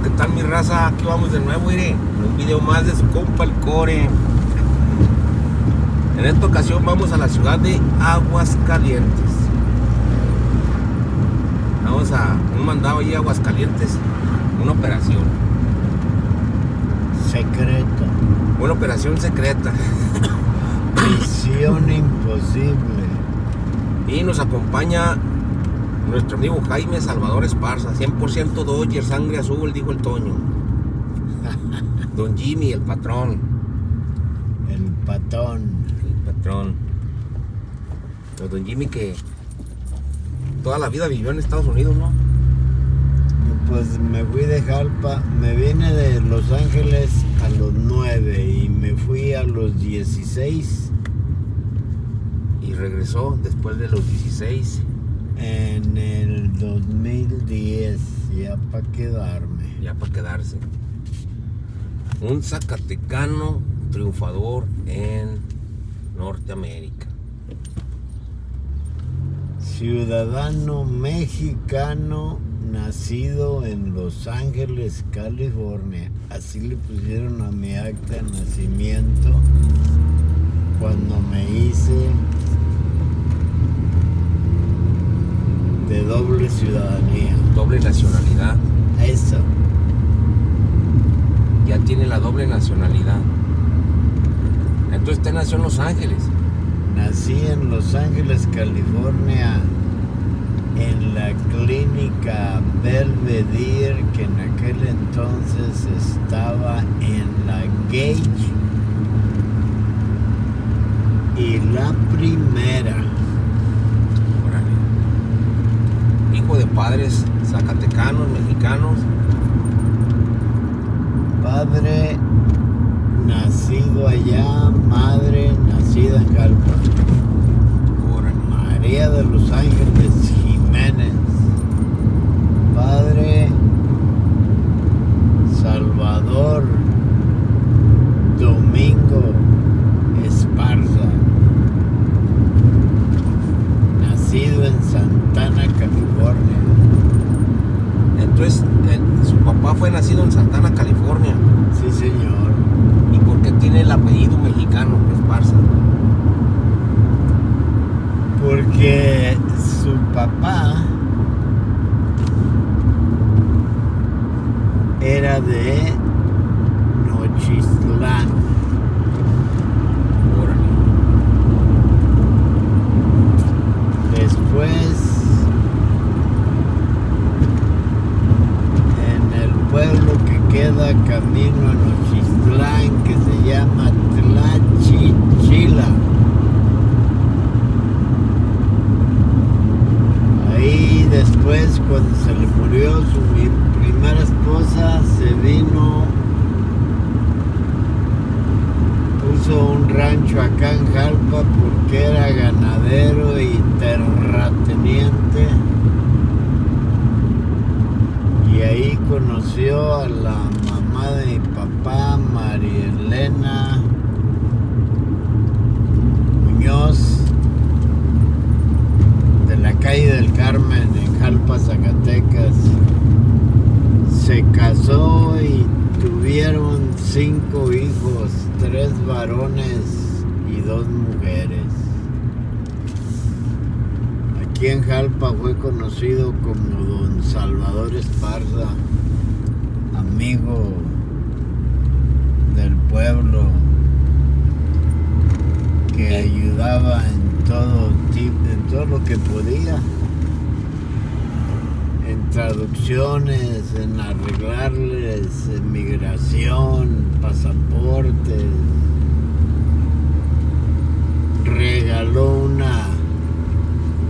¿qué tal mi raza? Aquí vamos de nuevo, mire, un video más de su compa el Core. En esta ocasión vamos a la ciudad de Aguascalientes. Vamos a un mandado allí a Aguascalientes, una operación. Secreto. Una operación secreta. Misión imposible. Y nos acompaña nuestro amigo Jaime Salvador Esparza, 100% Dodger, sangre azul, dijo el Toño. Don Jimmy, el patrón. El patón. El patrón. Don Jimmy que toda la vida vivió en Estados Unidos, ¿no? Pues me fui de Jalpa, me vine de Los Ángeles a los 9 y me fui a los 16. Y regresó después de los 16. En el 2010, ya para quedarme. Ya para quedarse. Un zacatecano triunfador en Norteamérica. Ciudadano mexicano nacido en Los Ángeles, California. Así le pusieron a mi acta de nacimiento cuando me hice de doble ciudadanía. Doble nacionalidad. Eso. Ya tiene la doble nacionalidad. Entonces usted nació en Los Ángeles. Nací en Los Ángeles, California, en la clínica Belvedere, que en aquel entonces estaba en la Gage y la Primera. Órale. Hijo de padres zacatecanos, mexicanos. Padre nacido allá, madre nacida en Jalpa. Órale. María de Los Ángeles Jiménez. Padre Salvador Domingo Esparza. Nacido en Santana, California. Entonces su papá fue nacido en Santana, California. Sí, señor. ¿Y por qué tiene el apellido mexicano, Esparza? Porque su papá era de Nochistlán. Órale. Después, en el pueblo que queda camino a Nochistlán, que se llama Tlachichila. Ahí después, cuando se le murió su primera esposa, se vino, puso un rancho acá en Jalpa porque era ganadero y terrateniente. Y ahí conoció a la mamá de mi papá, María Elena Muñoz, de la calle del Carmen en Jalpa, Zacatecas. Se casó y tuvieron 5 hijos, 3 varones y 2 mujeres. Aquí en Jalpa fue conocido como Don Salvador Esparza, amigo del pueblo, que ayudaba en todo lo que podía, en traducciones, en arreglarles migración, pasaportes. Regaló una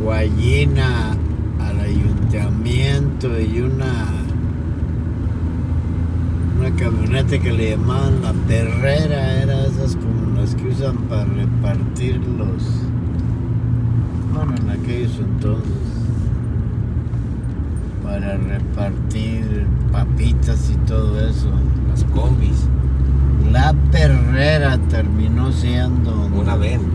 guayina al ayuntamiento y una camioneta que le llamaban la perrera, era esas como las que usan para repartir en aquellos entonces, para repartir papitas y todo eso. Las combis. La perrera terminó siendo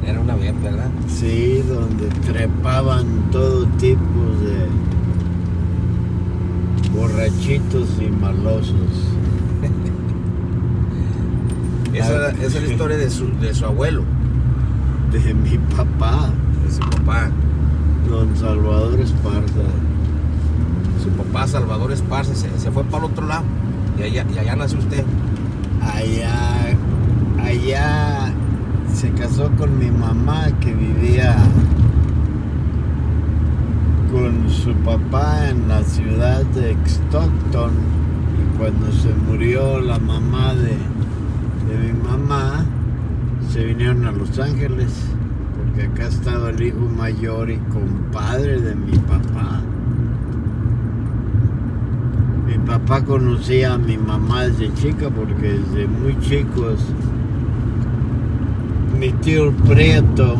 Era una ven, ¿verdad? Sí, donde trepaban todo tipo de borrachitos y malosos. Esa es la historia de su abuelo, De mi papá, de su papá. don Salvador Esparza. Su papá Salvador Esparza se fue para el otro lado y allá nació usted. Allá se casó con mi mamá, que vivía con su papá en la ciudad de Stockton, y cuando se murió la mamá de mi mamá, se vinieron a Los Ángeles, porque acá estaba el hijo mayor y compadre de mi papá. Mi papá conocía a mi mamá desde chica, porque desde muy chicos mi tío el Prieto,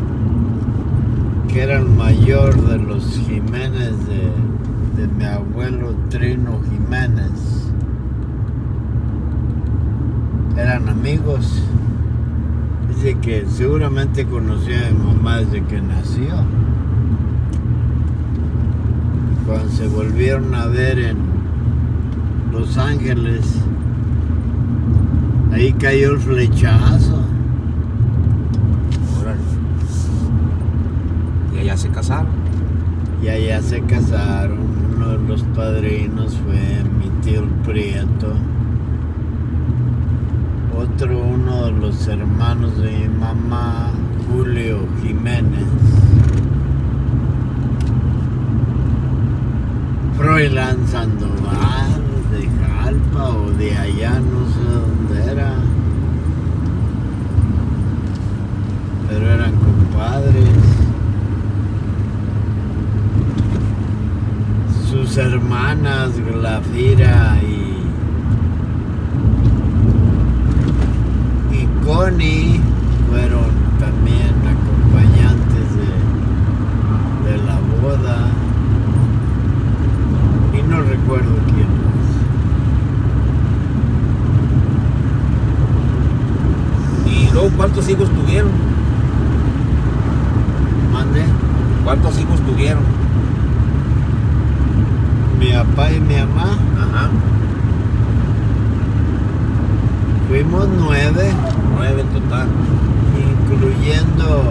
que era el mayor de los Jiménez, de mi abuelo Trino Jiménez, eran amigos. Dice que seguramente conocía a mi mamá desde que nació. Cuando se volvieron a ver en Los Ángeles, ahí cayó el flechazo. Órale. Y allá se casaron. Y allá se casaron. Uno de los padrinos fue mi tío el Prieto. Uno de los hermanos de mi mamá, Julio Jiménez. Froilán Sandoval, de Jalpa o de allá, no sé dónde era. Pero eran compadres. Sus hermanas, Glafira y Connie, fueron también acompañantes de la boda. Y no recuerdo quién más. ¿Y luego cuántos hijos tuvieron? ¿Mande? ¿Cuántos hijos tuvieron? Mi papá y mi mamá. Ajá. Fuimos 9, 9 en total. incluyendo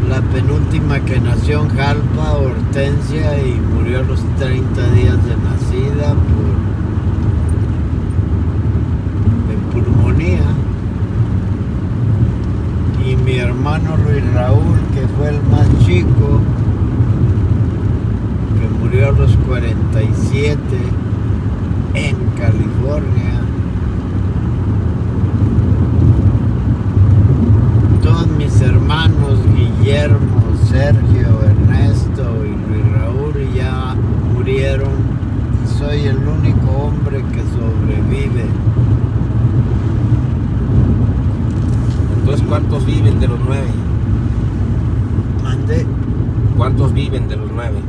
la penúltima que nació en Jalpa, Hortensia, y murió a los 30 días de nacida de pulmonía. Y mi hermano Luis Raúl, que fue el más chico, que murió a los 47 en California. Todos mis hermanos, Guillermo, Sergio, Ernesto y Luis Raúl, ya murieron, y soy el único hombre que sobrevive. Entonces, ¿cuántos viven de los 9? Mandé. ¿Cuántos viven de los 9?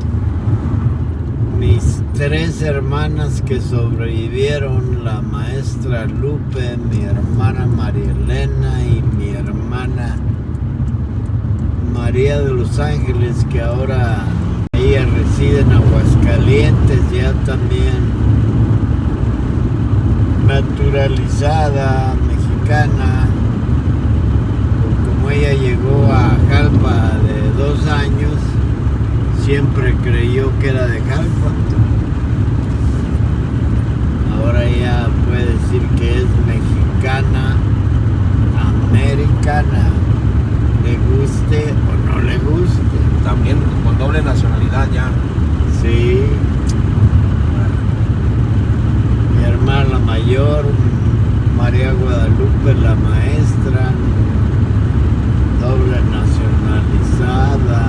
Mis 3 hermanas que sobrevivieron, la maestra Lupe, mi hermana María Elena y mi hermana María de Los Ángeles, que ahora ella reside en Aguascalientes, ya también naturalizada mexicana. Como ella llegó a Jalpa de 2 años, siempre creyó que era de Jalpa. Ahora ya puede decir que es mexicana, americana, le guste o no le guste. También con doble nacionalidad ya. Sí. Mi hermana mayor, María Guadalupe, la maestra, doble nacionalizada,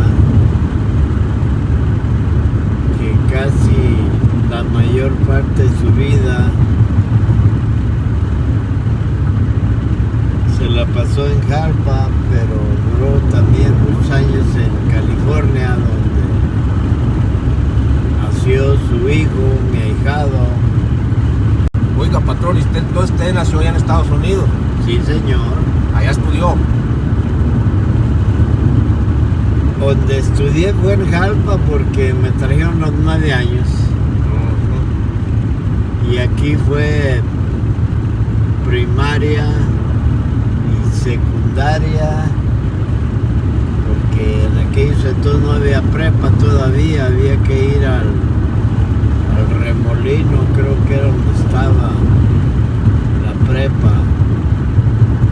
que casi la mayor parte de su vida se la pasó en Jalpa, pero duró también muchos años en California, donde nació su hijo, mi ahijado. Oiga, patrón, usted nació allá en Estados Unidos. Sí, señor. Allá estudió. Donde estudié fue en Jalpa, porque me trajeron los 9 años. Y aquí fue primaria y secundaria, porque en aquellos entonces no había prepa todavía, había que ir al Remolino, creo que era donde estaba la prepa.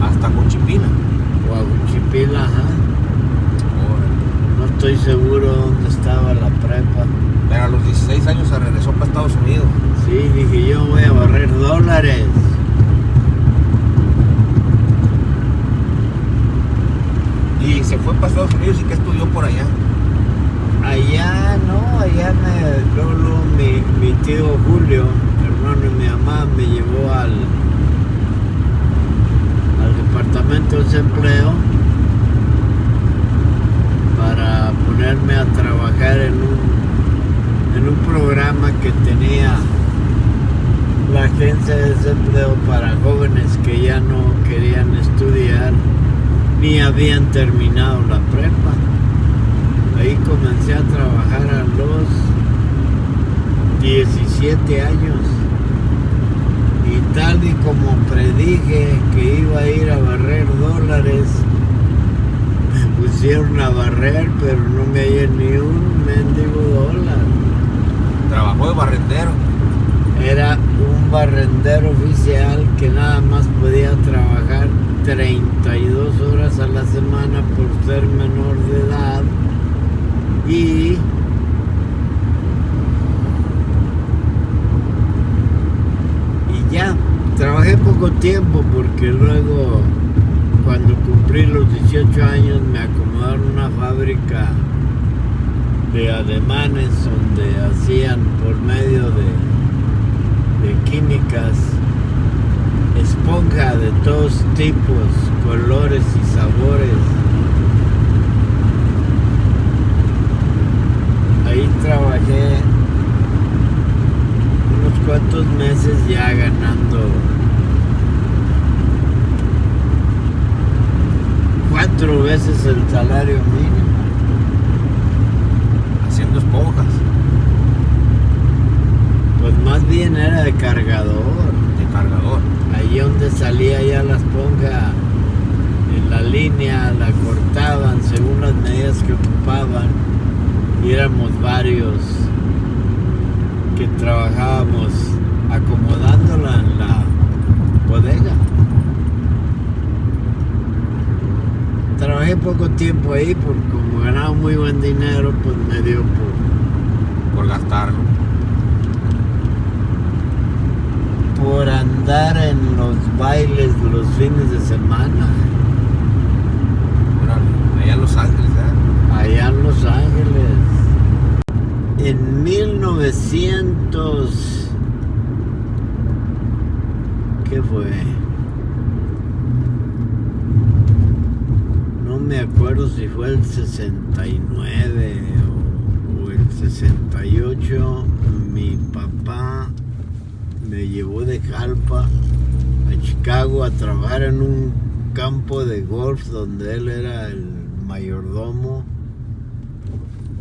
Hasta Cochipina. O a Huichipila, ajá. No estoy seguro dónde estaba la prepa. Pero a los 16 años se regresó para Estados Unidos. Sí, dije yo voy a barrer dólares. Y se fue para Estados Unidos. ¿Y qué estudió por allá? Allá luego mi tío Julio, hermano de mi mamá, me llevó al departamento de desempleo para ponerme a trabajar en un programa que tenía la agencia de desempleo para jóvenes que ya no querían estudiar ni habían terminado la prepa. Ahí comencé a trabajar a los 17 años. Y tal y como predije que iba a ir a barrer dólares, me pusieron a barrer, pero no me hallé ni un mendigo dólar. Trabajó de barrendero. Era un barrendero oficial que nada más podía trabajar 32 horas a la semana por ser menor de edad. Y ya, trabajé poco tiempo porque luego, cuando cumplí los 18 años, me acomodaron en una fábrica de alemanes donde hacían por medio de químicas esponja de todos tipos, colores y sabores. Ahí trabajé unos cuantos meses ya ganando 4 veces el salario mínimo. Haciendo esponjas. Pues más bien era de cargador. De cargador. Ahí donde salía ya la esponja en la línea, la cortaban según las medidas que ocupaban. Y éramos varios que trabajábamos acomodándola en la bodega. Trabajé poco tiempo ahí porque como ganaba muy buen dinero, pues me dio Por gastarlo. por andar en los bailes los fines de semana. Órale, allá en Los Ángeles, ¿eh? Allá en Los Ángeles. En 1900... ¿Qué fue? No me acuerdo si fue el 69 o el 68. Mi papá me llevó de Jalpa a Chicago a trabajar en un campo de golf donde él era el mayordomo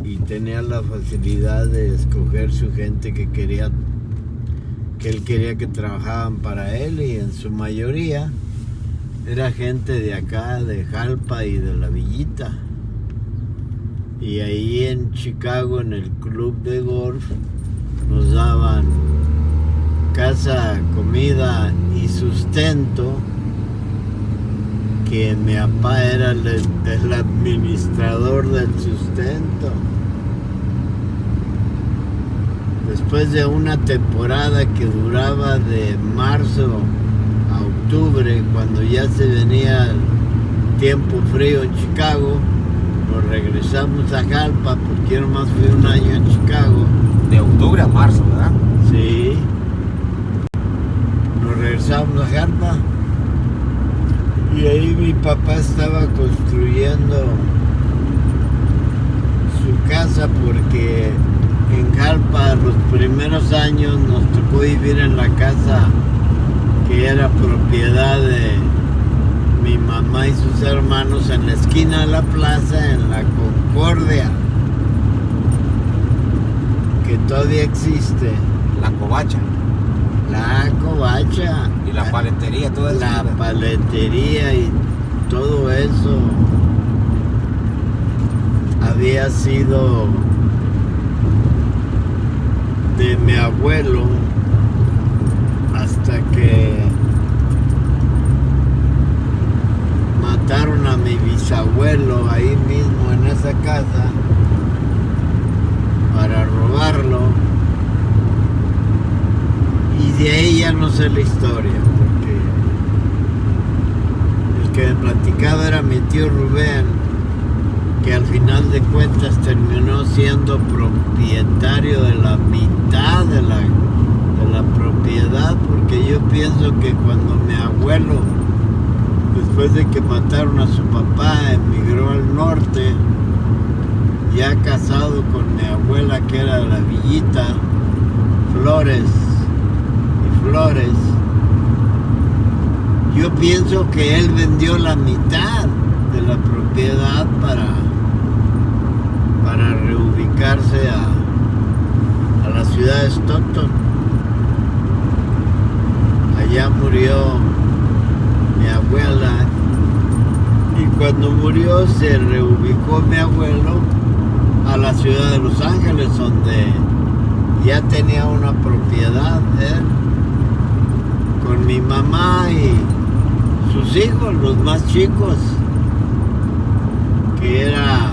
y tenía la facilidad de escoger su gente que él quería que trabajaban para él, y en su mayoría era gente de acá, de Jalpa y de la Villita. Y ahí en Chicago, en el club de golf, nos daban casa, comida y sustento, que mi papá era el administrador del sustento. Después de una temporada que duraba de marzo a octubre, cuando ya se venía el tiempo frío en Chicago, nos regresamos a Jalpa, porque yo nomás fui un año en Chicago. De octubre a marzo, ¿verdad? Sí. Nos regresamos a Jalpa y ahí mi papá estaba construyendo su casa, porque en Jalpa los primeros años nos tocó vivir en la casa que era propiedad de mi mamá y sus hermanos en la esquina de la plaza, en la Concordia, que todavía existe. La covacha. La covacha. Y la paletería, toda esa La vida. paletería y todo eso había sido de mi abuelo hasta que mataron a mi bisabuelo ahí mismo en esa casa para robarlo, y de ahí ya no sé la historia, porque el que me platicaba era mi tío Rubén, que al final de cuentas terminó siendo propietario de la mitad de la propiedad, porque yo pienso que cuando mi abuelo, después de que mataron a su papá, emigró al norte, ya casado con mi abuela, que era la Villita Flores y Flores, yo pienso que él vendió la mitad de la propiedad para reubicarse a la ciudad de Stockton. Allá murió mi abuela, y cuando murió se reubicó mi abuelo a la ciudad de Los Ángeles, donde ya tenía una propiedad con mi mamá y sus hijos, los más chicos, que era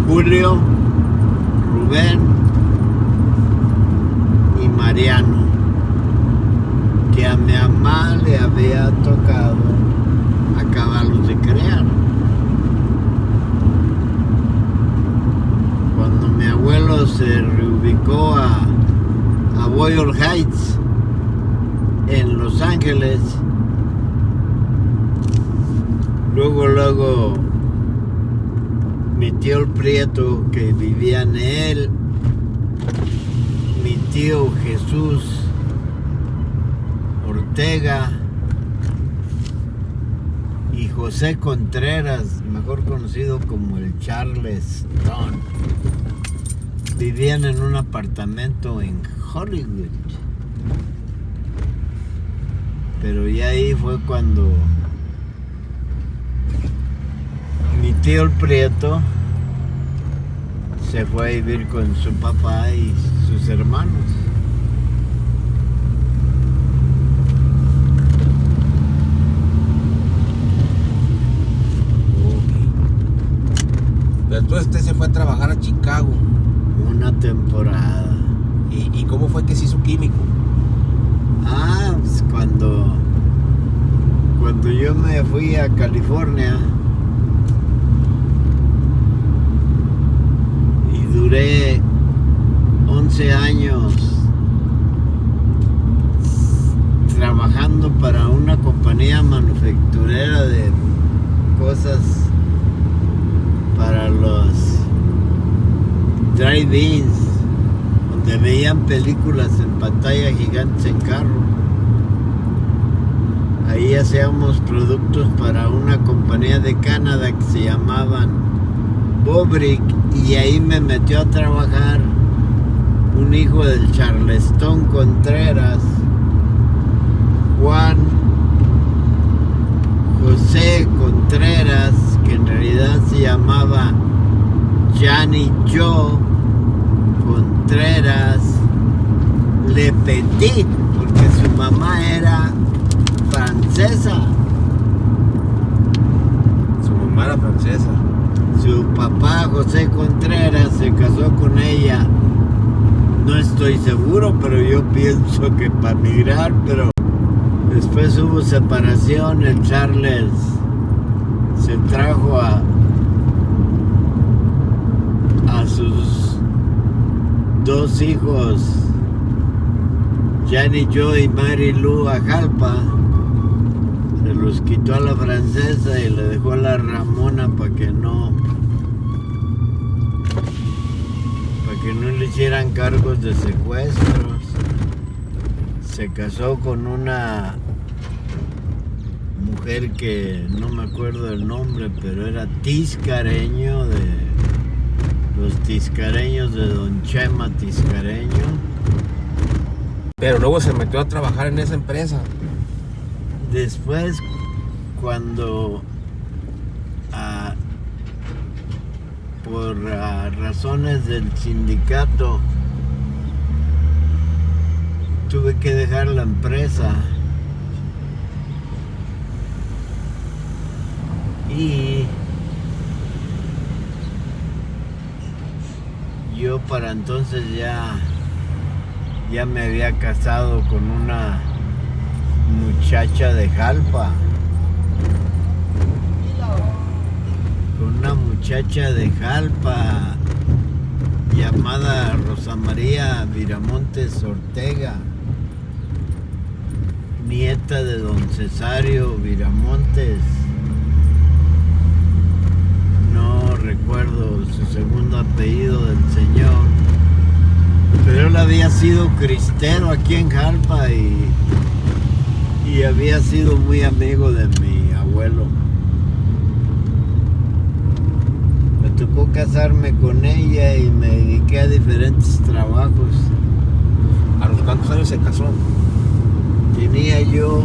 Julio, Rubén y Mariano, que a mi mamá le había tocado acabarlos de crear. Cuando mi abuelo se reubicó a Boyle Heights en Los Ángeles, luego mi tío el Prieto, que vivía en él, mi tío Jesús Ortega y José Contreras, mejor conocido como el Charleston, vivían en un apartamento en Hollywood. Pero ya ahí fue cuando mi tío el Prieto se fue a vivir con su papá y sus hermanos. Pero entonces usted se fue a trabajar a Chicago. Una temporada. ¿Y cómo fue que se hizo químico? Pues cuando yo me fui a California y duré 11 años trabajando para una compañía manufacturera de cosas para los drive-ins, donde veían películas en pantalla gigantes en carro. Ahí hacíamos productos para una compañía de Canadá que se llamaban Bobrick, y ahí me metió a trabajar un hijo del Charleston Contreras, Juan José Contreras, que en realidad se llamaba Johnny Joe Contreras Le Petit, porque su mamá era francesa. Su mamá era francesa. Su papá, José Contreras, se casó con ella. No estoy seguro, pero yo pienso que para migrar, pero después hubo separación. El Charles se trajo a sus dos hijos, Johnny Joe y Mary Lou, a Jalpa. Se los quitó a la francesa y le dejó a la Ramona para que no le hicieran cargos de secuestros. Se casó con una mujer que no me acuerdo el nombre, pero era tiscareño de los tiscareños de Don Chema Tiscareño. Pero luego se metió a trabajar en esa empresa. Después, cuando por razones del sindicato tuve que dejar la empresa y yo para entonces ya me había casado con una muchacha de Jalpa. Con una muchacha de Jalpa llamada Rosa María Viramontes Ortega, nieta de don Cesario Viramontes. No recuerdo su segundo apellido del señor, pero él había sido cristero aquí en Jalpa y había sido muy amigo de mi abuelo. Me tocó casarme con ella y me dediqué a diferentes trabajos. ¿A los cuántos años se casó? Tenía yo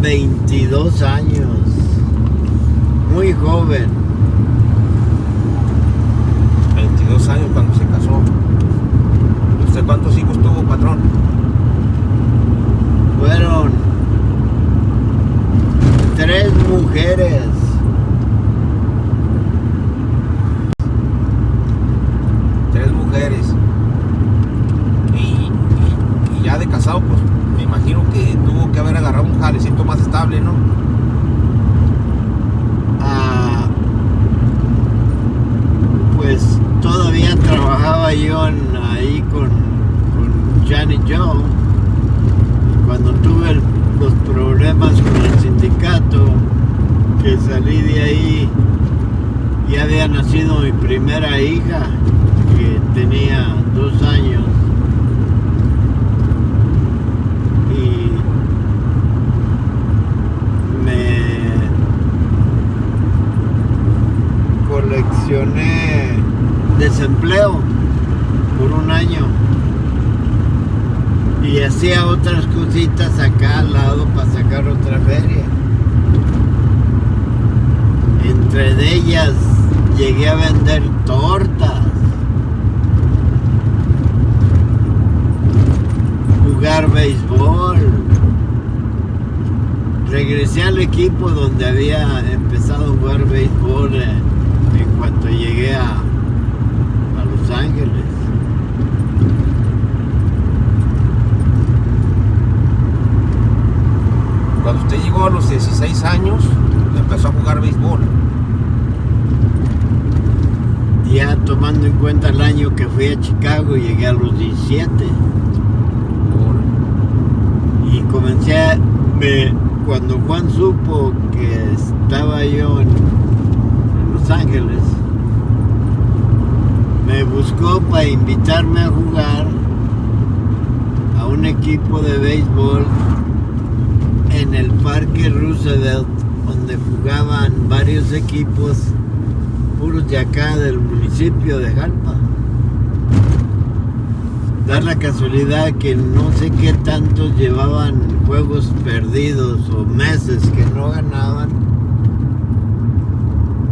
22 años, muy joven. 22 años cuando se casó. ¿Usted cuántos hijos tuvo, patrón? Fueron 3 mujeres. Y ya de casado, pues me imagino que tuvo que haber agarrado un jalecito más estable, ¿no? Pues todavía trabajaba yo ahí con Janet Joe. Cuando tuve los problemas con el sindicato, que salí de ahí, ya había nacido mi primera hija, que tenía 2 años. Y me coleccioné desempleo por 1 año. Y hacía otras cositas acá al lado para sacar otra feria. Entre ellas llegué a vender tortas, jugar béisbol. Regresé al equipo donde había empezado a jugar béisbol en cuanto llegué a Los Ángeles. Cuando usted llegó a los 16 años, empezó a jugar béisbol. Ya tomando en cuenta el año que fui a Chicago, llegué a los 17. Y comencé cuando Juan supo que estaba yo en Los Ángeles, me buscó para invitarme a jugar a un equipo de béisbol en el Parque Roosevelt, donde jugaban varios equipos puros de acá del municipio de Jalpa. Da la casualidad que no sé qué tantos llevaban juegos perdidos o meses que no ganaban,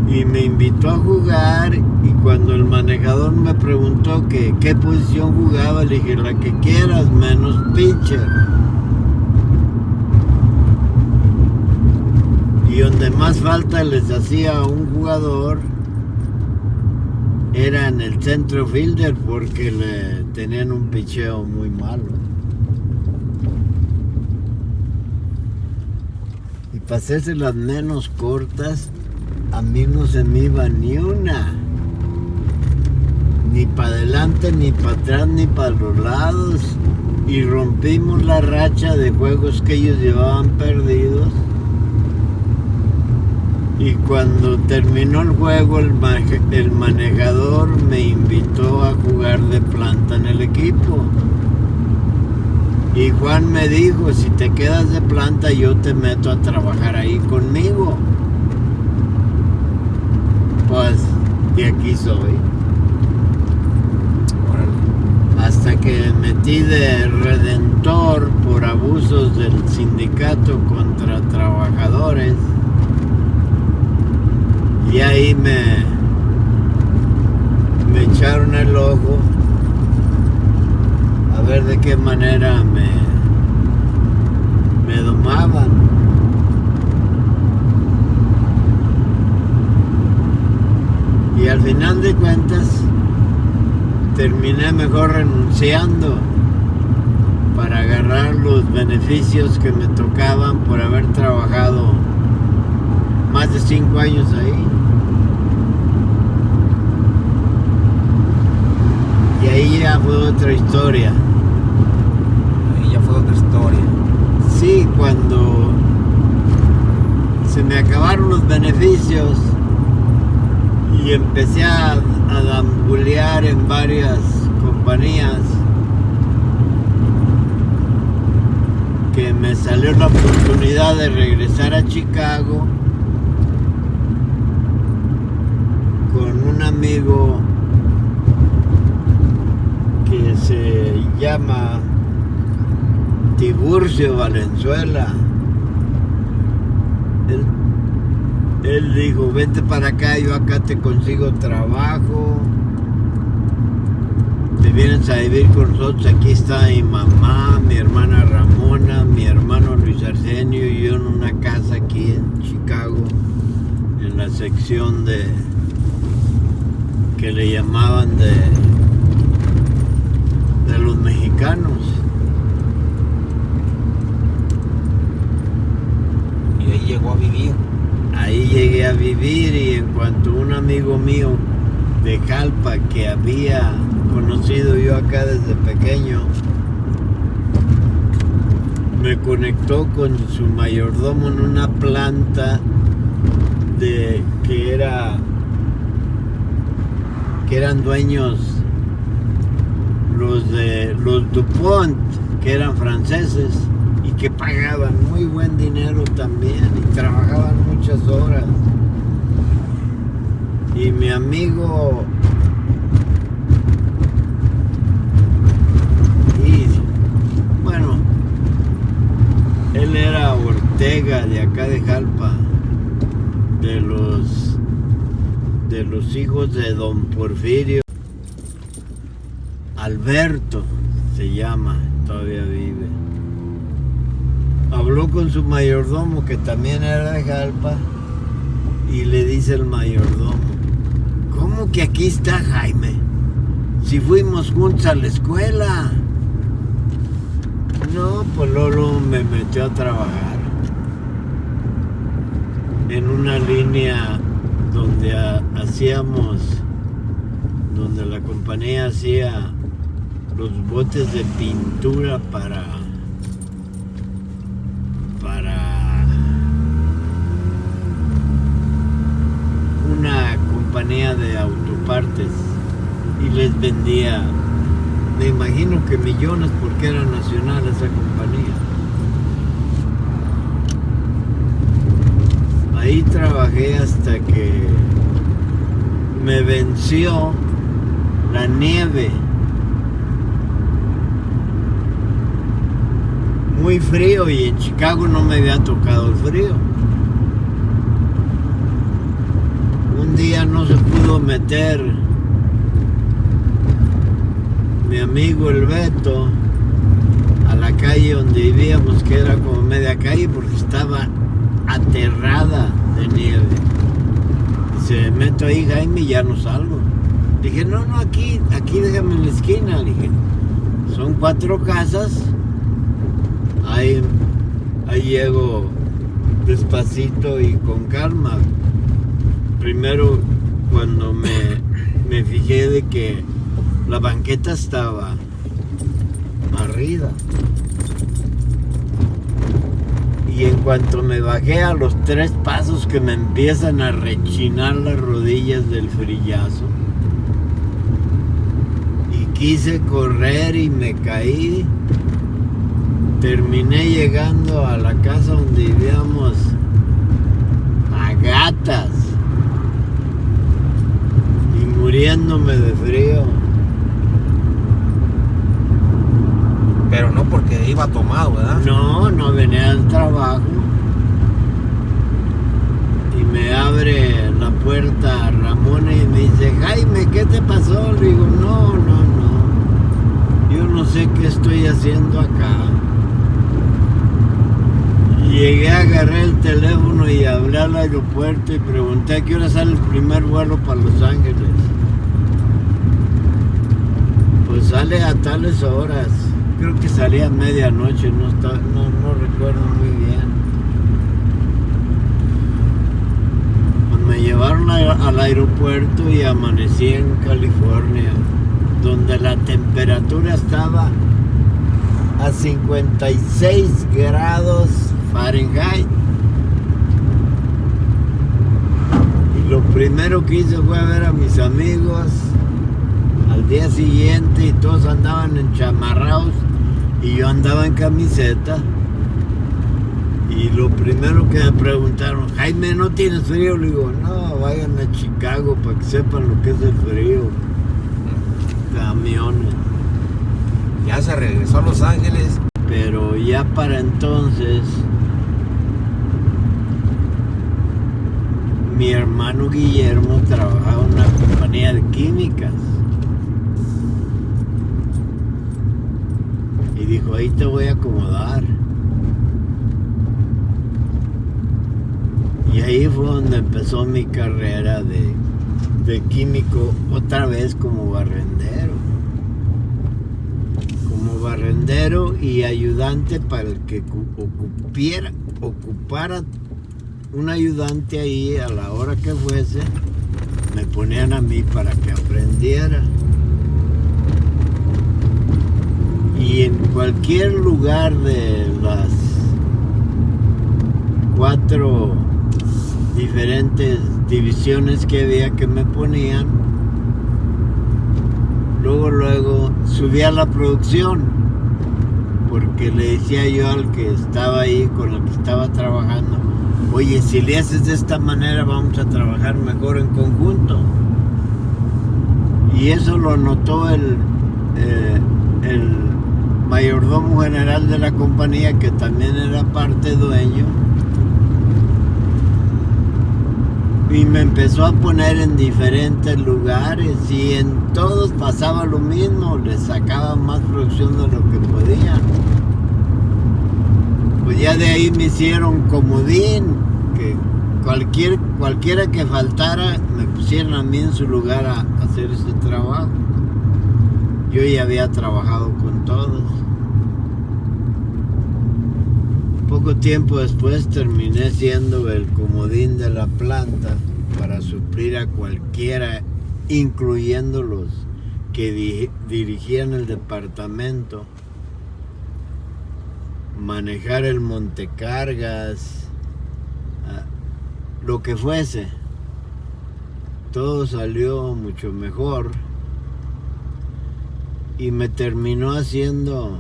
y me invitó a jugar. Y cuando el manejador me preguntó que qué posición jugaba, le dije la que quieras menos pitcher. Y donde más falta les hacía a un jugador era en el centro fielder, porque le tenían un picheo muy malo. Y para hacerse las menos cortas, a mí no se me iba ni una, ni para adelante, ni para atrás, ni para los lados. Y rompimos la racha de juegos que ellos llevaban perdidos. Y cuando terminó el juego, el manejador me invitó a jugar de planta en el equipo. Y Juan me dijo, si te quedas de planta, yo te meto a trabajar ahí conmigo. Pues de aquí soy. metí de redentor por abusos del sindicato contra trabajadores. Y ahí me echaron el ojo a ver de qué manera me domaban. Y al final de cuentas terminé mejor renunciando para agarrar los beneficios que me tocaban por haber trabajado más de 5 años ahí. Y ahí ya fue otra historia. Ahí ya fue otra historia. Sí, cuando se me acabaron los beneficios y empecé a deambulear en varias compañías, que me salió la oportunidad de regresar a Chicago con un amigo que se llama Tiburcio Valenzuela. Él dijo, vente para acá, yo acá te consigo trabajo, te vienes a vivir con nosotros, aquí está mi mamá, mi hermana Ramona, mi hermano Luis Arsenio y yo en una casa aquí en Chicago, en la sección que le llamaban de los mexicanos. Y ahí llegó a vivir. Ahí llegué a vivir y en cuanto un amigo mío de Jalpa que había conocido yo acá desde pequeño me conectó con su mayordomo en una planta que eran dueños los DuPont, que eran franceses y que pagaban muy buen dinero también y trabajaban muchas horas. Y mi amigo él era Ortega de acá de Jalpa, de los hijos de don Porfirio. Alberto se llama, todavía vive. Habló con su mayordomo, que también era de Jalpa, y le dice el mayordomo, ¿cómo que aquí está Jaime? Si fuimos juntos a la escuela. No, pues Lolo me metió a trabajar en una línea donde donde la compañía hacía los botes de pintura para una compañía de autopartes y les vendía, me imagino que millones, porque era nacional esa compañía. Ahí trabajé hasta que me venció la nieve. Muy frío, y en Chicago no me había tocado el frío. Un día no se pudo meter mi amigo el Beto a la calle donde vivíamos, que era como media calle, porque estaba aterrada de nieve. Dice, meto ahí, Jaime, y ya no salgo. Dije, no, aquí déjame en la esquina. Dije, son 4 casas. Ahí llego despacito y con calma. Primero, cuando me fijé de que la banqueta estaba barrida. Y en cuanto me bajé, a los 3 pasos que me empiezan a rechinar las rodillas del frillazo, y quise correr y me caí. Terminé llegando a la casa donde vivíamos a gatas y muriéndome de frío. que iba tomado, ¿verdad? No venía del trabajo. Y me abre la puerta Ramón y me dice, Jaime, ¿qué te pasó? Le digo, no. Yo no sé qué estoy haciendo acá. Llegué, agarré el teléfono y hablé al aeropuerto y pregunté a qué hora sale el primer vuelo para Los Ángeles. Pues sale a tales horas. Creo que salía a medianoche, no recuerdo muy bien. Pues me llevaron al aeropuerto y amanecí en California, donde la temperatura estaba a 56 grados Fahrenheit. Y lo primero que hice fue ver a mis amigos al día siguiente y todos andaban enchamarrados y yo andaba en camiseta. Y lo primero que me preguntaron, Jaime, ¿no tienes frío? Le digo, no, vayan a Chicago para que sepan lo que es el frío. Camiones. Ya se regresó a Los Ángeles. Pero ya para entonces mi hermano Guillermo trabajaba en una compañía de químicas. Y dijo, ahí te voy a acomodar. Y ahí fue donde empezó mi carrera de químico, otra vez como barrendero. Como barrendero y ayudante para el que ocupara un ayudante ahí a la hora que fuese, me ponían a mí para que aprendiera. Y en cualquier lugar de las 4 diferentes divisiones que había que me ponían, luego subía la producción, porque le decía yo al que estaba ahí, con el que estaba trabajando, oye, si le haces de esta manera vamos a trabajar mejor en conjunto. Y eso lo notó el mayordomo general de la compañía, que también era parte dueño, y me empezó a poner en diferentes lugares y en todos pasaba lo mismo, les sacaba más producción de lo que podían. Pues ya de ahí me hicieron comodín, que cualquiera que faltara me pusieran a mí en su lugar a hacer ese trabajo. Yo ya había trabajado con todos. Poco tiempo después terminé siendo el comodín de la planta para suplir a cualquiera, incluyendo los que dirigían el departamento, manejar el montecargas, lo que fuese. Todo salió mucho mejor y me terminó haciendo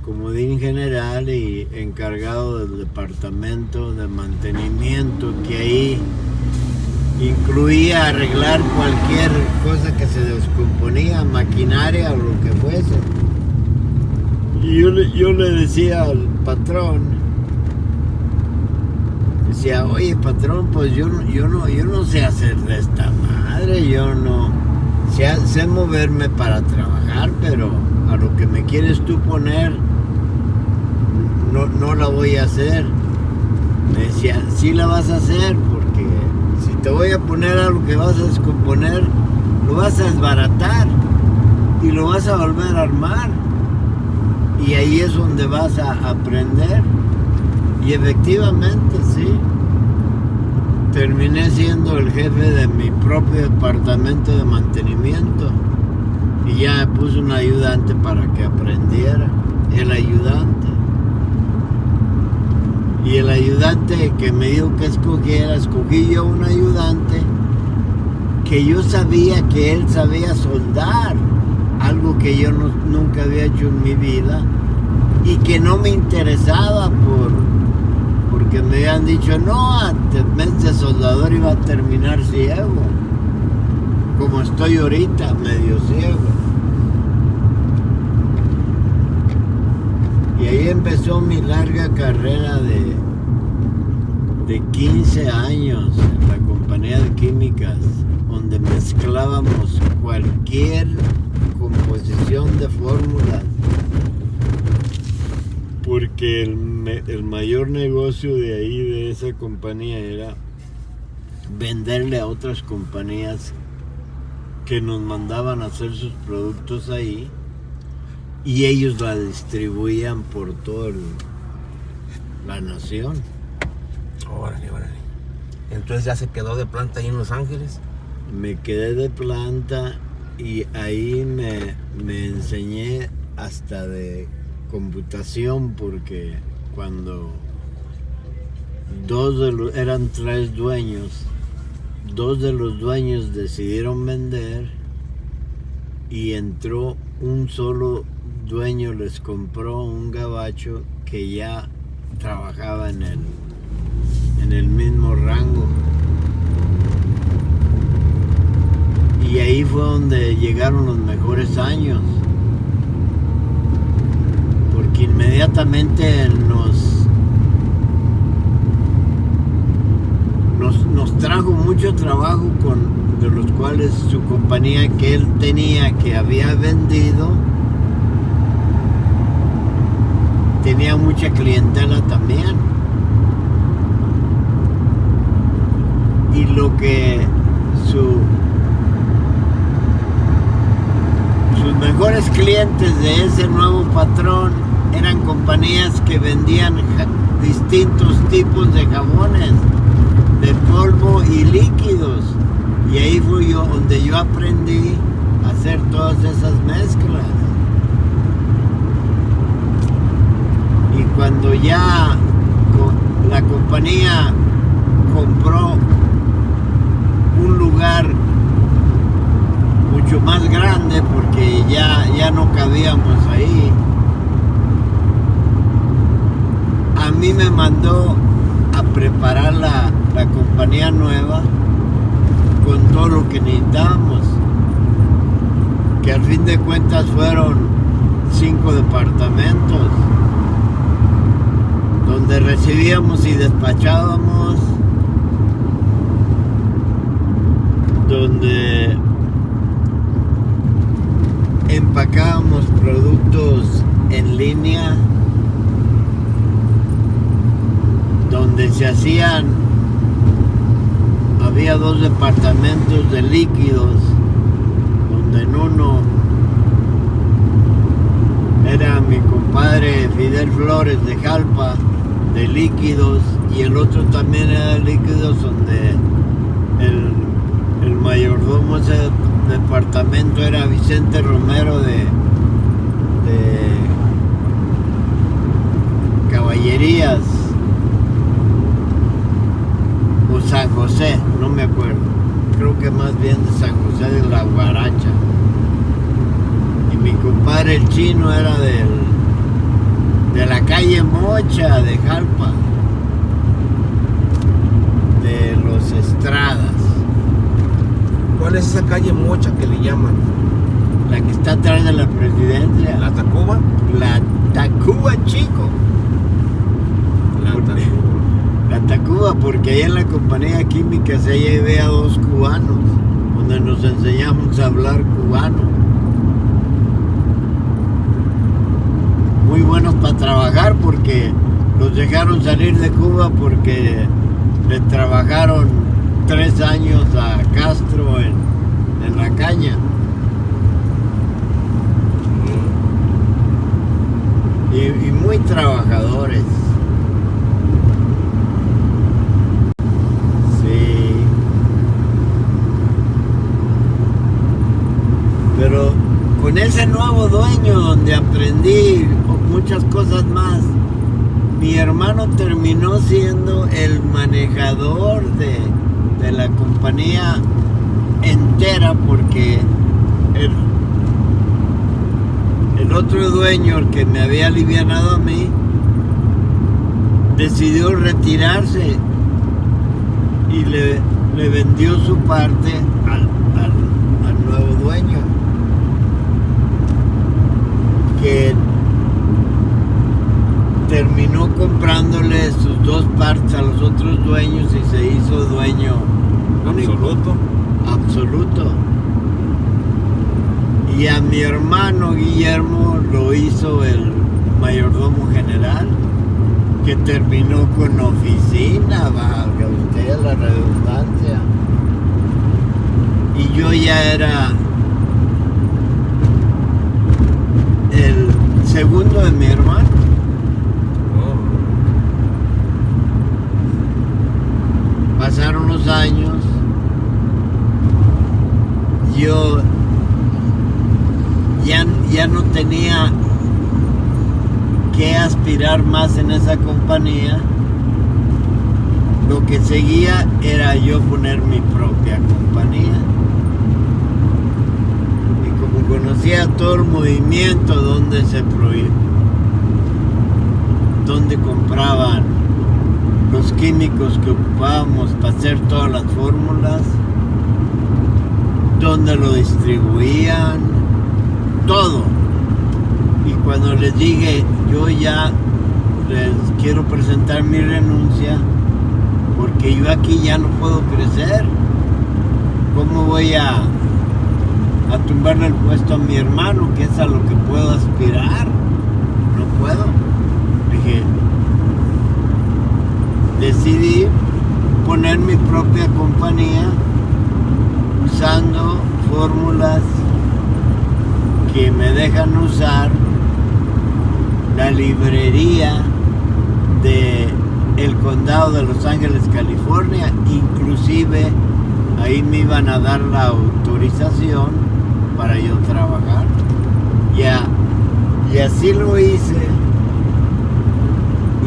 comodín general y encargado del departamento de mantenimiento, que ahí incluía arreglar cualquier cosa que se descomponía, maquinaria o lo que fuese. Y yo le decía al patrón, decía, oye patrón, pues yo no sé hacer de esta madre, yo no sé moverme para trabajar, pero a lo que me quieres tú poner no la voy a hacer. Me decía, sí la vas a hacer, porque si te voy a poner a lo que vas a descomponer, lo vas a desbaratar y lo vas a volver a armar, y ahí es donde vas a aprender. Y efectivamente sí, terminé siendo el jefe de mi propio departamento de mantenimiento y ya me puse un ayudante para que aprendiera, el ayudante. Y el ayudante que me dijo que escogí yo un ayudante que yo sabía que él sabía soldar, algo que yo nunca había hecho en mi vida y que no me interesaba porque me habían dicho, no, te metes de soldador y va a terminar ciego, como estoy ahorita, medio ciego. empezó mi larga carrera de 15 años en la compañía de químicas, donde mezclábamos cualquier composición de fórmulas, porque el mayor negocio de ahí, de esa compañía, era venderle a otras compañías que nos mandaban a hacer sus productos ahí, y ellos la distribuían por toda la nación. Órale, órale. Entonces ya se quedó de planta ahí en Los Ángeles. Me quedé de planta y ahí me enseñé hasta de computación, porque cuando eran 3 dueños, 2 de los dueños decidieron vender y entró un solo dueño, les compró un gabacho que ya trabajaba en el mismo rango. Y ahí fue donde llegaron los mejores años, porque inmediatamente nos trajo mucho trabajo, de los cuales su compañía que él tenía, que había vendido, tenía mucha clientela también. Y lo que sus mejores clientes de ese nuevo patrón eran compañías que vendían distintos tipos de jabones, de polvo y líquidos. Y ahí fue donde yo aprendí a hacer todas esas mezclas. Y cuando ya la compañía compró un lugar mucho más grande, porque ya no cabíamos ahí, a mí me mandó a preparar la compañía nueva con todo lo que necesitábamos, que al fin de cuentas fueron 5 departamentos donde recibíamos y despachábamos, donde empacábamos productos en línea, donde había 2 departamentos de líquidos, donde en uno era mi compadre Fidel Flores de Jalpa, de líquidos, y el otro también era de líquidos, donde el mayordomo de ese departamento era Vicente Romero de Caballerías o San José, no me acuerdo, creo que más bien de San José de la Guaracha. Y mi compadre el Chino era de la calle Mocha de Jalpa, de los Estradas. ¿Cuál es esa calle Mocha que le llaman? La que está atrás de la presidencia. ¿La Tacuba? La Tacuba, chico. La Tacuba, porque ahí en la compañía química se llevé a 2 cubanos, donde nos enseñamos a hablar cubano. Muy buenos para trabajar, porque los dejaron salir de Cuba porque le trabajaron 3 años a Castro en la caña. Y muy trabajadores. Sí. Pero con ese nuevo dueño, donde aprendí muchas cosas más, mi hermano terminó siendo el manejador de la compañía entera, porque el otro dueño, el que me había alivianado a mí, decidió retirarse y le vendió su parte al nuevo dueño, que dándole sus 2 partes a los otros dueños y se hizo dueño único, absoluto. Y a mi hermano Guillermo lo hizo el mayordomo general, que terminó con oficina, valga usted la redundancia. Y yo ya era el segundo de mi hermano. Pasaron los años, yo ya no tenía que aspirar más en esa compañía. Lo que seguía era yo poner mi propia compañía. Y como conocía todo el movimiento donde compraban los químicos que ocupábamos para hacer todas las fórmulas, donde lo distribuían, todo. Y cuando les dije, yo ya les quiero presentar mi renuncia, porque yo aquí ya no puedo crecer. ¿Cómo voy a tumbarle el puesto a mi hermano, que es a lo que puedo aspirar? No puedo. Dije, decidí poner mi propia compañía usando fórmulas que me dejan usar la librería de el condado de Los Ángeles, California. Inclusive ahí me iban a dar la autorización para yo trabajar. Y así lo hice.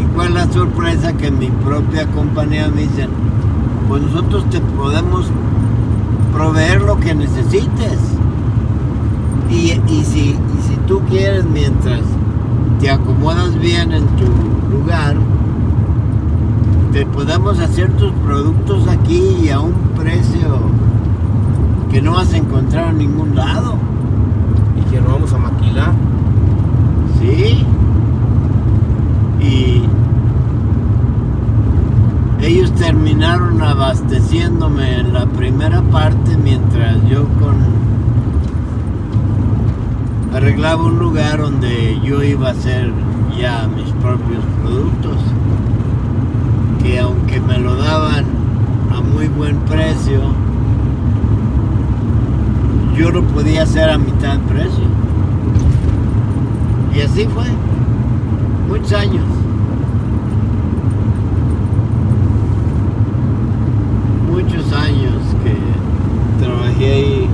¿Y cuál es la sorpresa? Que mi propia compañía me dicen, pues nosotros te podemos proveer lo que necesites. Y si tú quieres, mientras te acomodas bien en tu lugar, te podemos hacer tus productos aquí y a un precio que no vas a encontrar en ningún lado. Y que no vamos a maquilar. Sí. Y ellos terminaron abasteciéndome en la primera parte, mientras yo arreglaba un lugar donde yo iba a hacer ya mis propios productos, que aunque me lo daban a muy buen precio, yo lo podía hacer a mitad de precio. Y así fue, muchos años. Muchos años que trabajé ahí.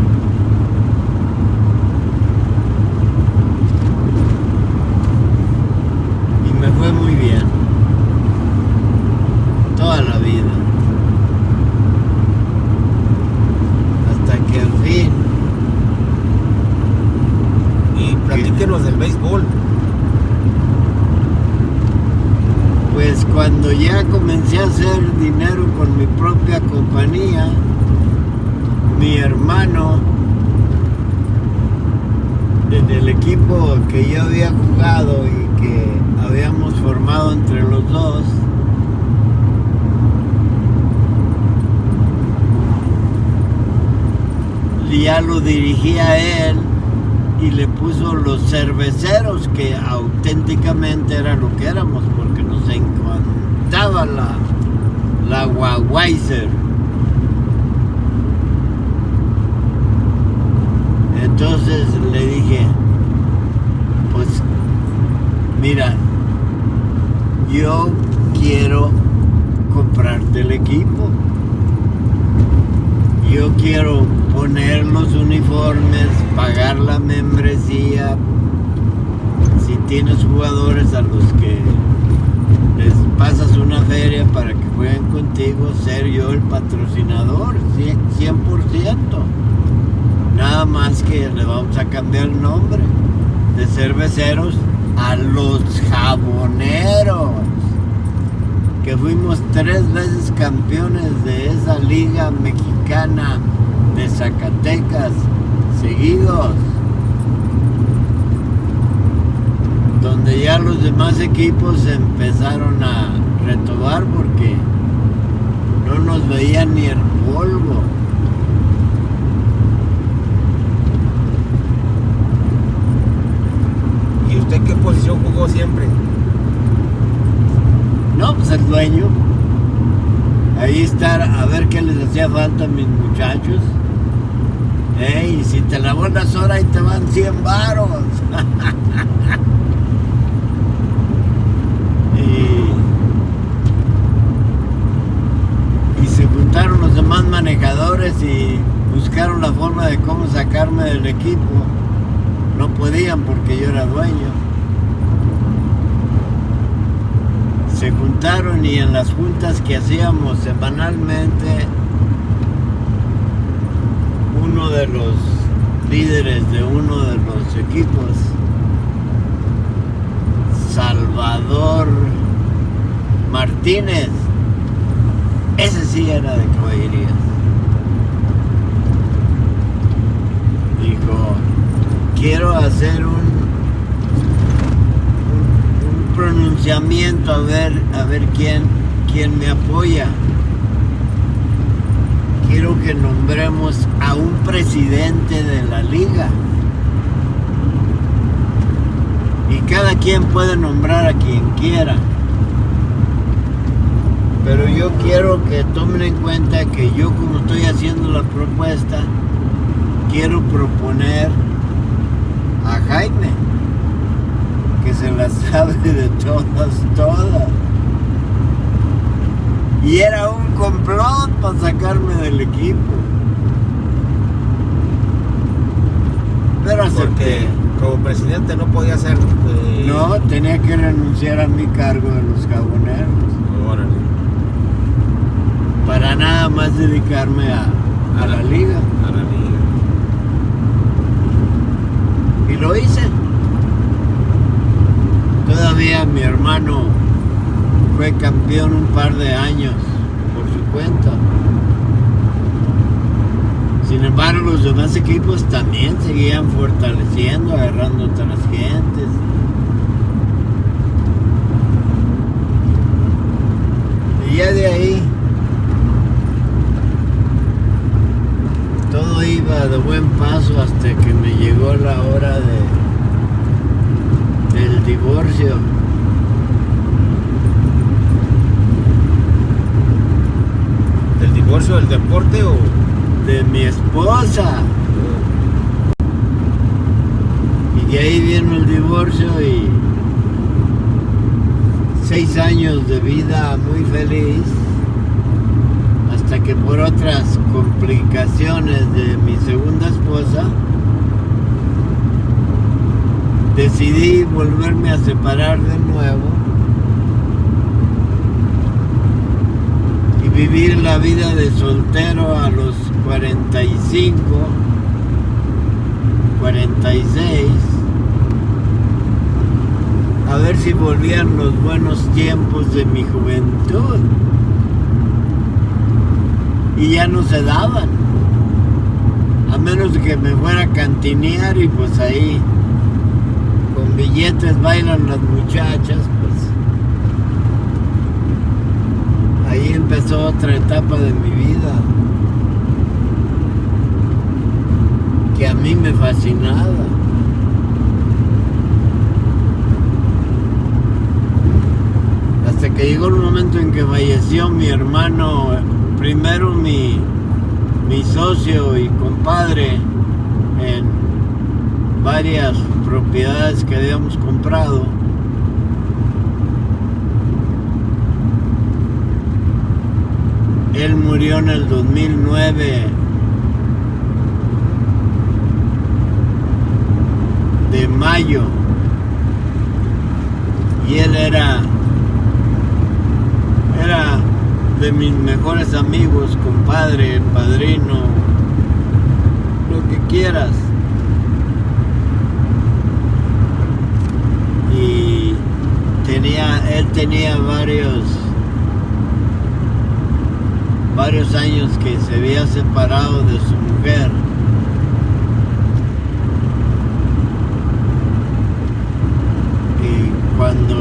Y me fue muy bien. Toda la vida. Hasta que al fin. Y platíquenos del béisbol. Pues cuando ya comencé a hacer dinero con mi propia compañía, mi hermano, en el equipo que yo había jugado y que habíamos formado entre los dos, ya lo dirigía él y le puso los cerveceros, que auténticamente era lo que éramos, porque nos encantaba la Budweiser. Entonces le dije, pues mira, yo quiero comprarte el equipo, yo quiero poner los uniformes, pagar la membresía, si tienes jugadores a los que les pasas una feria para que jueguen contigo, ser yo el patrocinador, 100%. Nada más que le vamos a cambiar el nombre de cerveceros a los jaboneros, que fuimos 3 veces campeones de esa liga mexicana de Zacatecas seguidos, donde ya los demás equipos empezaron a retobar porque no nos veía ni el polvo. ¿Y usted qué posición jugó siempre? No, pues el dueño. Ahí estar a ver qué les hacía falta a mis muchachos. Y si te la vuelvas ahora y te van 100 varos. y se juntaron los demás manejadores y buscaron la forma de cómo sacarme del equipo. No podían porque yo era dueño. Se juntaron y en las juntas que hacíamos semanalmente, uno de los líderes de uno de los equipos, Salvador Martínez, ese sí era de caballerías, dijo: quiero hacer un pronunciamiento a ver quién me apoya. Quiero que nombremos a un presidente de la liga. Y cada quien puede nombrar a quien quiera. Pero yo quiero que tomen en cuenta que yo, como estoy haciendo la propuesta, quiero proponer a Jaime, que se la sabe de todas. Y era un complot para sacarme del equipo. Pero acepté. Porque como presidente no podía ser... No, tenía que renunciar a mi cargo de los jaboneros. Órale. Para nada más dedicarme a la liga. A la liga. Y lo hice. Todavía mi hermano fue campeón un par de años por su cuenta. Sin embargo, los demás equipos también seguían fortaleciendo, agarrando otras gentes. Y ya de ahí todo iba de buen paso hasta que me llegó la hora del divorcio. ¿Del divorcio del deporte o...? De mi esposa. Y de ahí vino el divorcio y 6 años de vida muy feliz, hasta que por otras complicaciones de mi segunda esposa decidí volverme a separar de nuevo y vivir la vida de soltero a los 45, 46, a ver si volvían los buenos tiempos de mi juventud. Y ya no se daban, a menos de que me fuera a cantinear, y pues ahí con billetes bailan las muchachas, pues ahí empezó otra etapa de mi vida que a mí me fascinaba. Hasta que llegó el momento en que falleció mi hermano, primero mi socio y compadre en varias propiedades que habíamos comprado. Él murió en el 2009 de mayo, y él era de mis mejores amigos, compadre, padrino, lo que quieras. Y él tenía varios años que se había separado de su mujer. Y cuando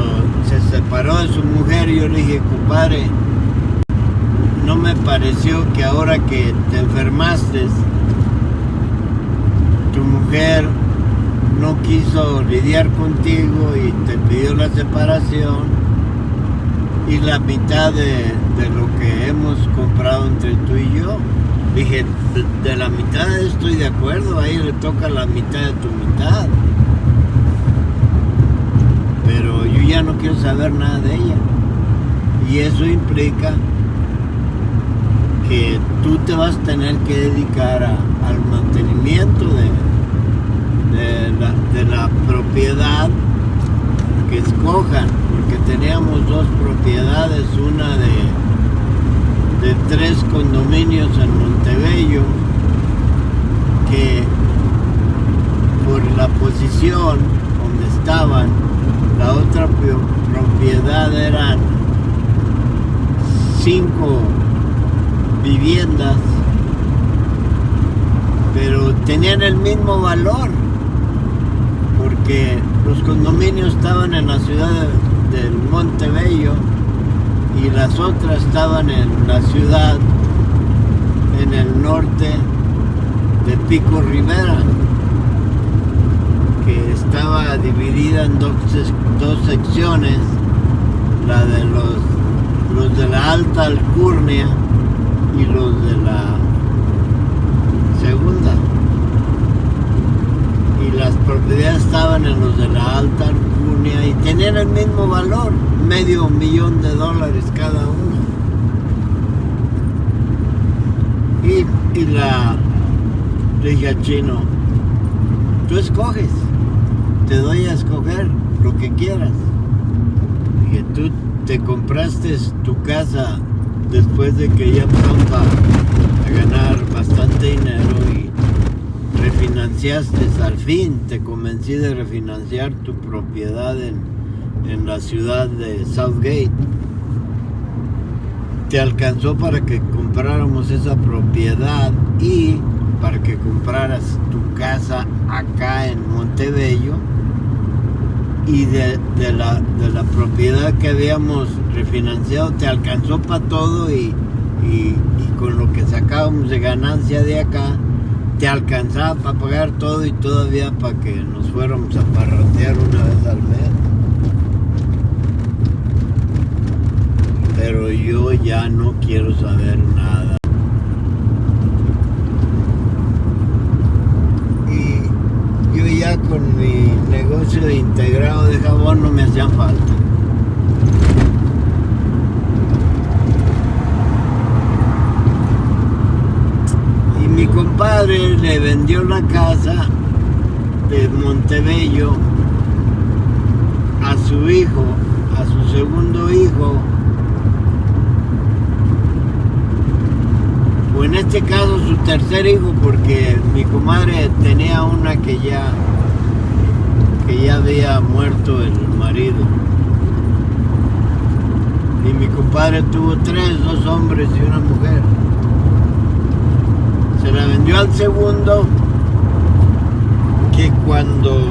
se separó de su mujer, yo le dije: dije, compadre, no me pareció que ahora que te enfermaste, tu mujer no quiso lidiar contigo y te pidió la separación y la mitad de lo que hemos comprado entre tú y yo. Dije, de la mitad estoy de acuerdo, ahí le toca la mitad de tu mitad. Pero yo ya no quiero saber nada de ella. Y eso implica que tú te vas a tener que dedicar al mantenimiento de la propiedad que escojan, porque teníamos dos propiedades, una de 3 condominios en Montebello, que por la posición donde estaban, la otra propiedad eran 5 viviendas, pero tenían el mismo valor, porque los condominios estaban en la ciudad de Montebello y las otras estaban en la ciudad en el norte de Pico Rivera, que estaba dividida en dos secciones, la de los de la Alta Alcurnia y los de la Segunda. Y las propiedades estaban en los de la Alta Alcurnia y tenían el mismo valor, $500,000 cada una. Y le dije al chino, tú escoges, te doy a escoger lo que quieras. Dije, tú te compraste tu casa después de que ya empezamos a ganar bastante dinero y refinanciaste, al fin te convencí de refinanciar tu propiedad en la ciudad de Southgate. Te alcanzó para que compráramos esa propiedad y para que compraras tu casa acá en Montebello, y de la propiedad que habíamos refinanciado te alcanzó para todo y con lo que sacábamos de ganancia de acá te alcanzaba para pagar todo y todavía para que nos fuéramos a parrandear una vez al mes. Pero yo ya no quiero saber nada. Y yo ya con mi negocio de integrado de jabón no me hacían falta. Y mi compadre le vendió la casa de Montebello a su hijo, a su segundo hijo, o en este caso su tercer hijo, porque mi comadre tenía una que ya había muerto el marido. Y mi compadre tuvo 3, 2 hombres y una mujer. Se la vendió al segundo, que cuando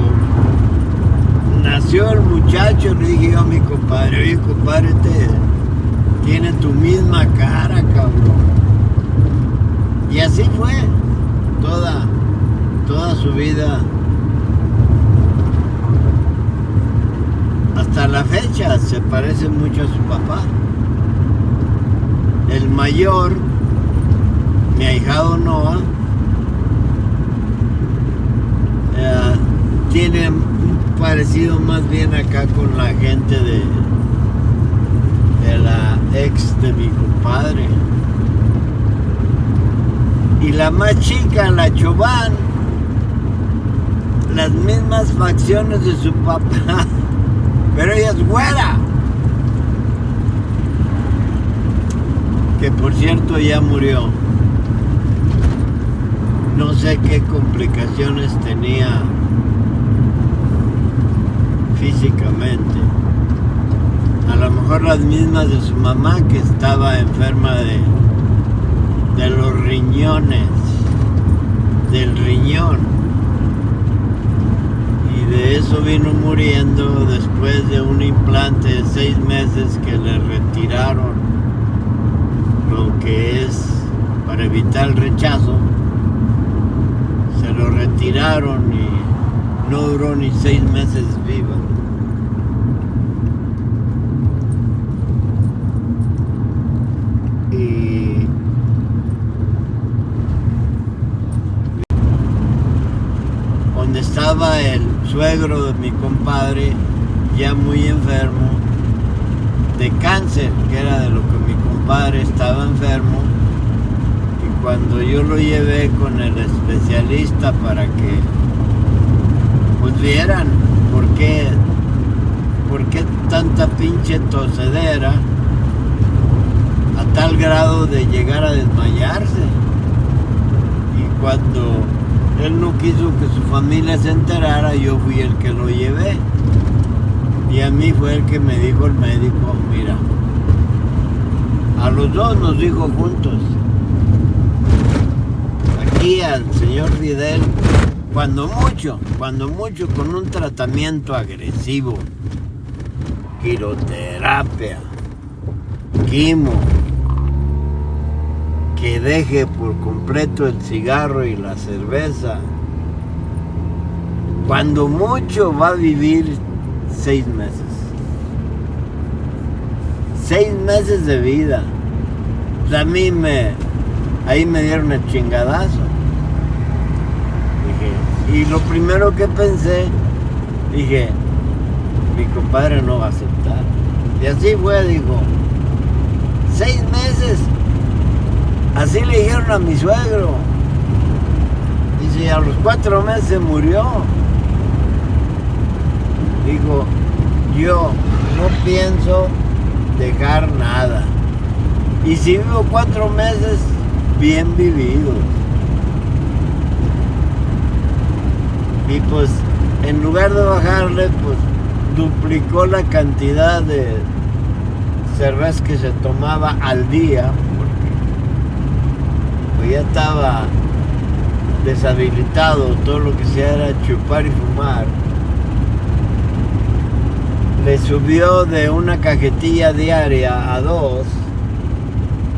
nació el muchacho le dije yo a mi compadre, oye compadre, tiene tu misma cara, cabrón. Y así fue toda su vida. Hasta la fecha se parece mucho a su papá. El mayor, mi ahijado Noah, tiene un parecido más bien acá con la gente de la ex de mi compadre. Y la más chica, la Chobán, las mismas facciones de su papá, pero ella es güera. Que por cierto ya murió. No sé qué complicaciones tenía físicamente. A lo mejor las mismas de su mamá, que estaba enferma de los riñones, del riñón y de eso vino muriendo después de un implante de 6 meses que le retiraron lo que es para evitar el rechazo. Se lo retiraron y no duró ni 6 meses viva. Y donde estaba el suegro de mi compadre, ya muy enfermo de cáncer, que era de lo que mi compadre estaba enfermo, y cuando yo lo llevé con el especialista para que pues vieran por qué tanta pinche tosedera a tal grado de llegar a desmayarse, y cuando él no quiso que su familia se enterara, yo fui el que lo llevé. Y a mí fue el que me dijo el médico, mira, a los dos nos dijo juntos, aquí al señor Fidel, cuando mucho, con un tratamiento agresivo, quiroterapia, quimo, que deje por completo el cigarro y la cerveza, cuando mucho va a vivir 6 meses. 6 meses de vida. Pues ahí me dieron el chingadazo. Dije, y lo primero que pensé, dije, mi compadre no va a aceptar. Y así fue, dijo, 6 meses. Así le dijeron a mi suegro. Dice, a los 4 meses se murió. Digo, yo no pienso dejar nada. Y si vivo 4 meses, bien vividos. Y pues, en lugar de bajarle, pues, duplicó la cantidad de cerveza que se tomaba al día, porque ya estaba deshabilitado, todo lo que sea era chupar y fumar. Le subió de una cajetilla diaria a 2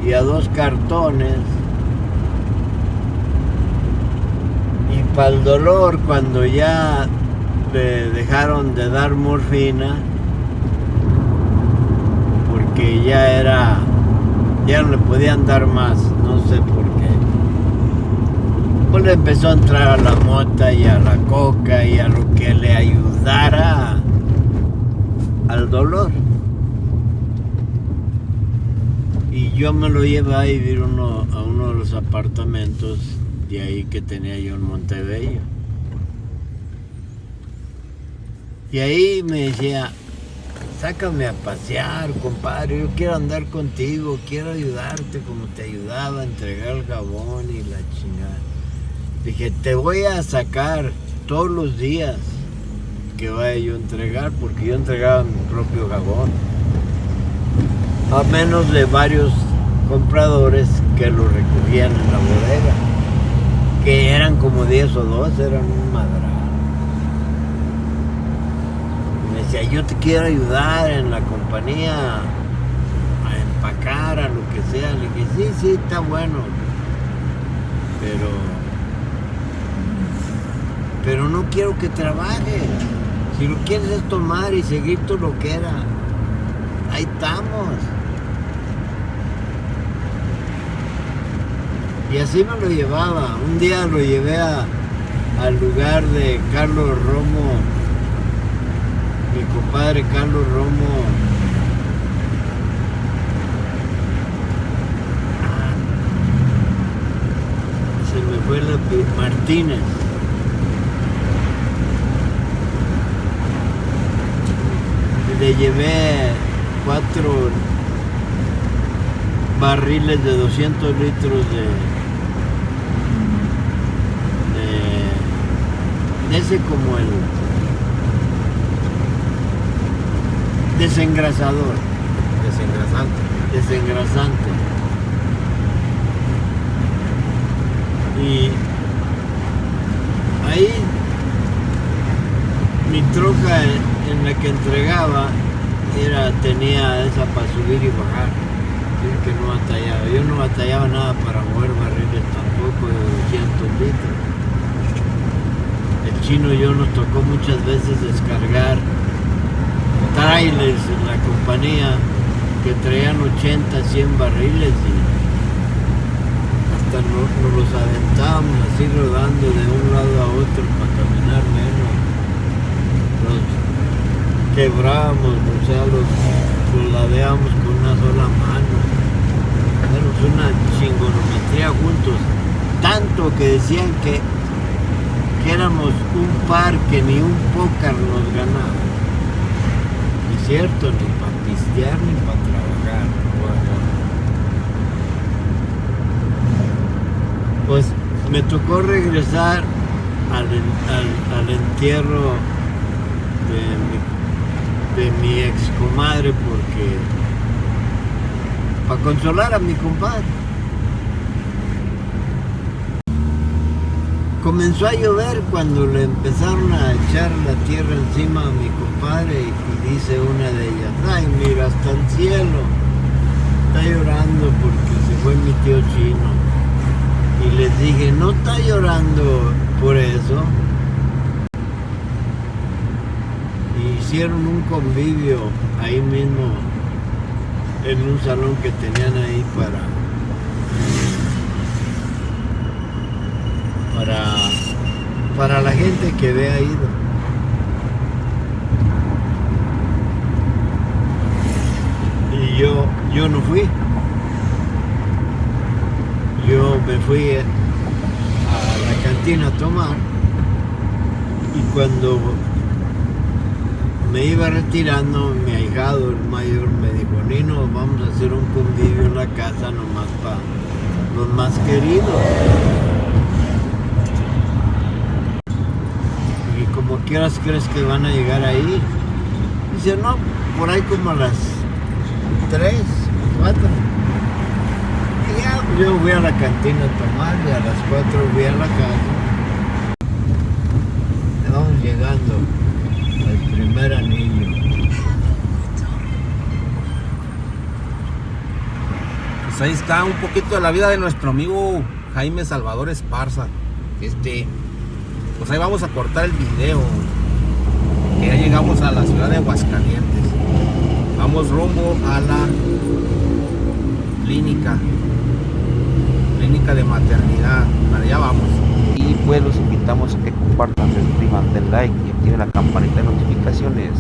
y a 2 cartones. Y para el dolor, cuando ya le dejaron de dar morfina, porque ya no le podían dar más, no sé por qué. Pues le empezó a entrar a la mota y a la coca y a lo que le ayudara al dolor. Y yo me lo llevé a vivir a uno de los apartamentos de ahí que tenía yo en Montebello. Y ahí me decía, sácame a pasear, compadre, yo quiero andar contigo, quiero ayudarte como te ayudaba a entregar el jabón y la chingada. Dije, te voy a sacar todos los días que vaya yo a entregar, porque yo entregaba mi propio jabón, a menos de varios compradores que lo recogían en la bodega, que eran como 10 o 12, eran un madral. Me decía, yo te quiero ayudar en la compañía a empacar, a lo que sea. Le dije, sí, está bueno, pero no quiero que trabajes. Si lo quieres es tomar y seguir tu loquera, ahí estamos. Y así me lo llevaba. Un día lo llevé al lugar de Carlos Romo, mi compadre Carlos Romo. Se me fue Martínez. Le llevé 4 barriles de 200 litros de ese, como el desengrasador. Desengrasante. Y ahí mi troca en la que entregaba tenía esa para subir y bajar, así que no batallaba. Yo no batallaba nada para mover barriles tampoco de 200 litros. El chino y yo nos tocó muchas veces descargar trailers en la compañía que traían 80, 100 barriles y hasta nos los aventábamos así rodando de un lado a otro para caminar menos. Los quebrábamos, o sea, los ladeábamos con una sola mano. Éramos una chingonometría juntos, tanto que decían que éramos un par que ni un póker nos ganaba. Es cierto, ni para pistear ni para trabajar. Pues me tocó regresar al entierro de mi ex comadre porque para consolar a mi compadre. Comenzó a llover cuando le empezaron a echar la tierra encima a mi compadre y dice una de ellas, ay, mira, hasta el cielo está llorando porque se fue mi tío chino. Y les dije, no está llorando por eso. Y hicieron un convivio ahí mismo en un salón que tenían ahí para la gente que había ido. Y yo no fui. Yo me fui a la cantina a tomar y cuando me iba retirando, mi ahijado, el mayor, me dijo, Nino, vamos a hacer un convivio en la casa nomás para los más queridos. Y como quieras crees que van a llegar ahí. Dice, no, por ahí como a las 3, 4. Y ya, yo voy a la cantina a tomar y a las 4 voy a la casa. Vamos llegando al primer anillo. Pues ahí está un poquito de la vida de nuestro amigo Jaime Salvador Esparza. Pues ahí vamos a cortar el video. Que ya llegamos a la ciudad de Aguascalientes. Vamos rumbo a la clínica de maternidad. Para allá vamos. Y pues los invitamos a que compartan, se suscriban, den like y activen la campanita de notificaciones.